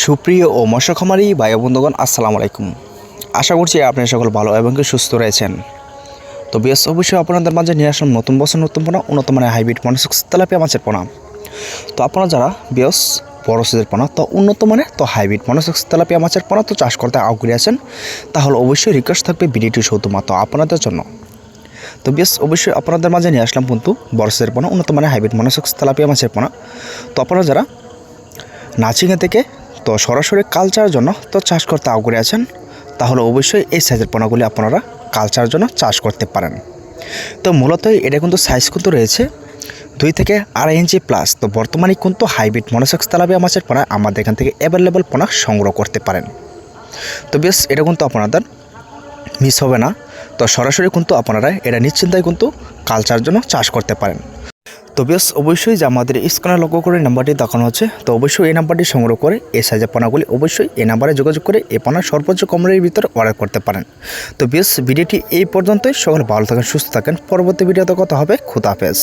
সুপ্রিয় ও মৎস্য খামারি ভাই বন্ধুগণ, আসসালামু আলাইকুম। আশা করছি আপনারা সকল ভালো এবং সুস্থ রয়েছেন। তো বেশ অবশ্যই আপনাদের মাঝে নিয়ে আসলাম নতুন বছর নতুন পোনা, উন্নত মানের হাইব্রিড মনোসেক্স তেলাপিয়া মাছের পোনা। তো আপনারা যারা বেশ বড় সাইজের পোনা তো উন্নত মানের তো হাইব্রিড মনোসেক্স তেলাপিয়া মাছের পোনা তো চাষ করতে আগ্রহী আছেন, তাহলে অবশ্যই রিকোয়েস্ট থাকবে ভিডিওটি শুধুমাত্র আপনাদের জন্য। তো বেশ অবশ্যই আপনাদের মাঝে নিয়ে আসলাম কিন্তু বড় সাইজের পোনা, উন্নত মানের হাইব্রিড মনোসেক্স তেলাপিয়া মাছের পোনা। তো আপনারা যারা নাচিংয়ে থেকে তো সরাসরি কালচারের জন্য তো চাষ করতে আগ্রহী আছেন, তাহলে অবশ্যই এই সাইজের পোনাগুলি আপনারা কালচারের জন্য চাষ করতে পারেন। তো মূলত এটা কিন্তু সাইজ কিন্তু রয়েছে 2 থেকে 2.5 ইঞ্চি প্লাস। তো বর্তমানে কিন্তু হাইব্রিড মনোসেক্স তেলাপিয়া মাছের পোনা আমাদের এখান থেকে অ্যাভেলেবল পোনা সংগ্রহ করতে পারেন। তো বেশ এটা কিন্তু আপনাদের মিস হবে না। তো সরাসরি কিন্তু আপনারা এটা নিশ্চিন্তায় কিন্তু কালচারের জন্য চাষ করতে পারেন। তো বেশ অবশ্যই যে আমাদের স্ক্রিনে লক্ষ্য করে নাম্বারটি দেখানো হচ্ছে, তো অবশ্যই এই নাম্বারটি সংগ্রহ করে এই সাইজের পোনাগুলি অবশ্যই এই নাম্বারে যোগাযোগ করে এই পোনা সর্বোচ্চ কম রেটের ভিতরে অর্ডার করতে পারেন। তো বেশ ভিডিওটি এই পর্যন্তই। সকলে ভালো থাকেন, সুস্থ থাকেন। পরবর্তী ভিডিওতে কথা হবে। খুদা হাফেজ।